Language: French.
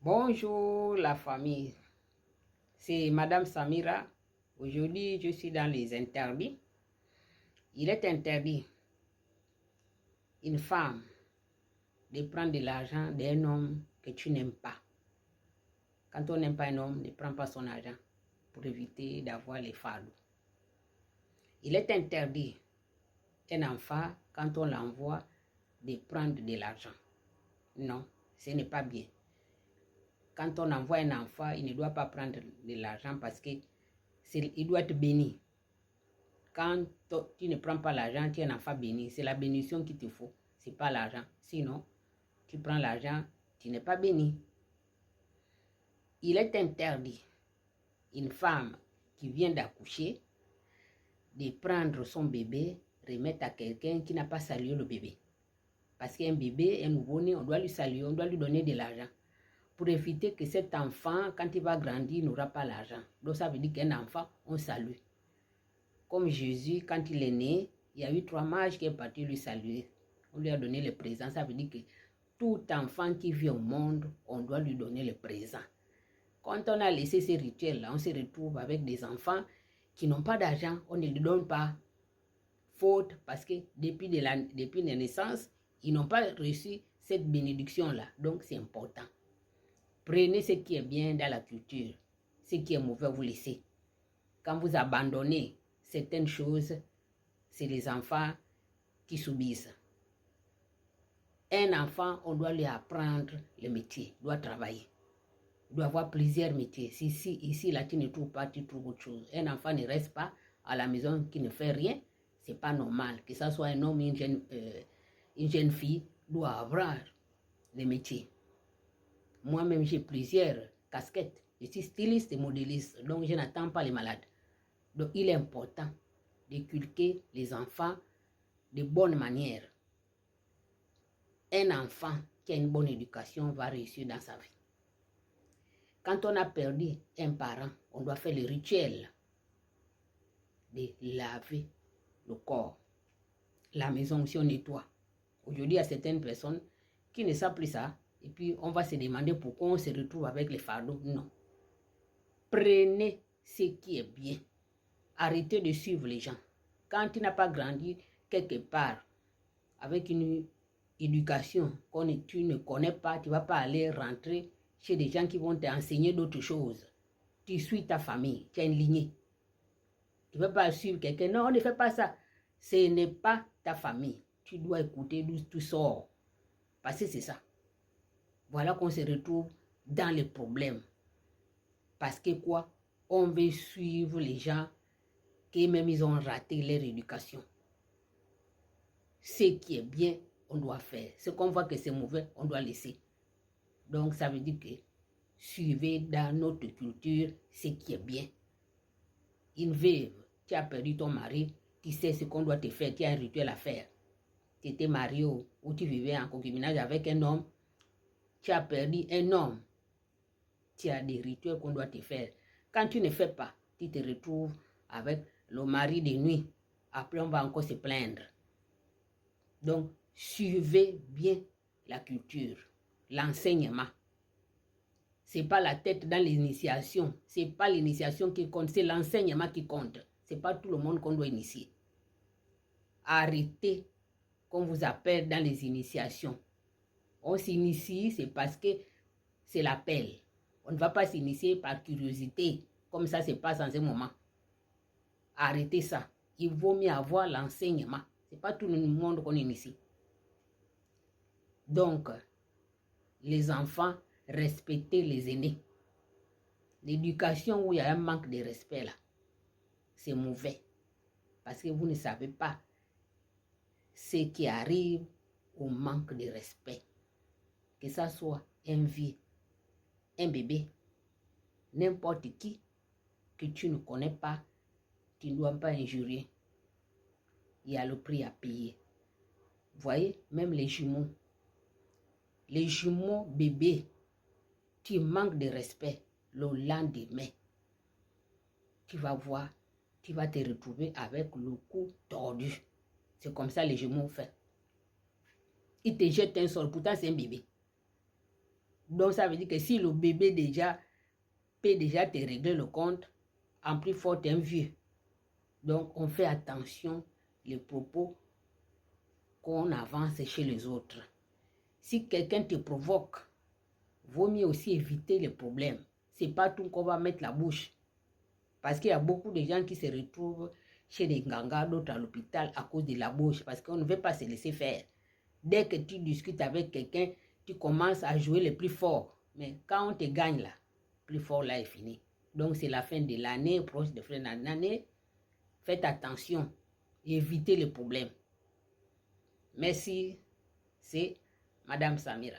Bonjour la famille, c'est Madame Samira. Aujourd'hui, je suis dans les interdits. Il est interdit une femme de prendre de l'argent d'un homme que tu n'aimes pas. Quand on n'aime pas un homme, ne prends pas son argent pour éviter d'avoir les fardeaux. Il est interdit un enfant, quand on l'envoie, de prendre de l'argent. Non, ce n'est pas bien. Quand on envoie un enfant, il ne doit pas prendre de l'argent parce qu'il doit être béni. Quand tu ne prends pas l'argent, tu es un enfant béni. C'est la bénédiction qu'il te faut. Ce n'est pas l'argent. Sinon, tu prends l'argent, tu n'es pas béni. Il est interdit une femme qui vient d'accoucher de prendre son bébé, remettre à quelqu'un qui n'a pas salué le bébé. Parce qu'un bébé, un nouveau-né, on doit lui saluer, on doit lui donner de l'argent. Pour éviter que cet enfant, quand il va grandir, n'aura pas l'argent. Donc ça veut dire qu'un enfant, on salue. Comme Jésus, quand il est né, il y a eu 3 mages qui sont partis lui saluer. On lui a donné le présent. Ça veut dire que tout enfant qui vit au monde, on doit lui donner le présent. Quand on a laissé ces rituels-là, on se retrouve avec des enfants qui n'ont pas d'argent. On ne les donne pas. Faute, parce que depuis la naissance, ils n'ont pas reçu cette bénédiction-là. Donc c'est important. Prenez ce qui est bien dans la culture. Ce qui est mauvais, vous laissez. Quand vous abandonnez certaines choses, c'est les enfants qui subissent. Un enfant, on doit lui apprendre le métier, doit travailler. Il doit avoir plusieurs métiers. Si ici, là, tu ne trouves pas, tu trouves autre chose. Un enfant ne reste pas à la maison qui ne fait rien. C'est pas normal. Que ça soit un homme, une jeune fille, doit avoir le métier. Moi-même, j'ai plusieurs casquettes. Je suis styliste et modéliste, donc je n'attends pas les malades. Donc, il est important d'inculquer les enfants de bonne manière. Un enfant qui a une bonne éducation va réussir dans sa vie. Quand on a perdu un parent, on doit faire le rituel de laver le corps. La maison aussi, on nettoie. Aujourd'hui, il y a certaines personnes qui ne savent plus ça. Et puis, on va se demander pourquoi on se retrouve avec les fardeaux. Non. Prenez ce qui est bien. Arrêtez de suivre les gens. Quand tu n'as pas grandi quelque part avec une éducation que tu ne connais pas, tu ne vas pas aller rentrer chez des gens qui vont t'enseigner d'autres choses. Tu suis ta famille, tu as une lignée. Tu ne vas pas suivre quelqu'un. Non, on ne fait pas ça. Ce n'est pas ta famille. Tu dois écouter d'où tu sors. Parce que c'est ça. Voilà qu'on se retrouve dans les problèmes. Parce que quoi? On veut suivre les gens qui même ils ont raté leur éducation. Ce qui est bien, on doit faire. Ce qu'on voit que c'est mauvais, on doit laisser. Donc ça veut dire que suivez dans notre culture ce qui est bien. Une veuve, tu as perdu ton mari, tu sais ce qu'on doit te faire, tu as un rituel à faire. Tu étais marié ou tu vivais en concubinage avec un homme, tu as perdu un homme, tu as des rituels qu'on doit te faire. Quand tu ne fais pas, tu te retrouves avec le mari de nuit. Après, on va encore se plaindre. Donc, suivez bien la culture, l'enseignement. Ce n'est pas la tête dans l'initiation. Ce n'est pas l'initiation qui compte, c'est l'enseignement qui compte. Ce n'est pas tout le monde qu'on doit initier. Arrêtez qu'on vous appelle dans les initiations. On s'initie, c'est parce que c'est l'appel. On ne va pas s'initier par curiosité, comme ça se passe en ce moment. Arrêtez ça. Il vaut mieux avoir l'enseignement. Ce n'est pas tout le monde qu'on initie. Donc, les enfants, respectez les aînés. L'éducation où il y a un manque de respect là, c'est mauvais. Parce que vous ne savez pas ce qui arrive au manque de respect. Que ça soit un vieux, un bébé, n'importe qui que tu ne connais pas, tu ne dois pas injurier. Il y a le prix à payer. Vous voyez, même les jumeaux bébés, tu manques de respect le lendemain. Tu vas voir, tu vas te retrouver avec le cou tordu. C'est comme ça les jumeaux font. Ils te jettent un sol, pourtant c'est un bébé. Donc, ça veut dire que si le bébé peut déjà te régler le compte, en plus fort, t'es un vieux. Donc, on fait attention les propos qu'on avance chez les autres. Si quelqu'un te provoque, vaut mieux aussi éviter les problèmes. C'est pas tout qu'on va mettre la bouche. Parce qu'il y a beaucoup de gens qui se retrouvent chez les gangas, d'autres à l'hôpital à cause de la bouche, parce qu'on ne veut pas se laisser faire. Dès que tu discutes avec quelqu'un, tu commences à jouer le plus fort. Mais quand on te gagne là, le plus fort là est fini. Donc c'est la fin de l'année, proche de fin de l'année. Faites attention, évitez les problèmes. Merci, c'est Madame Samira.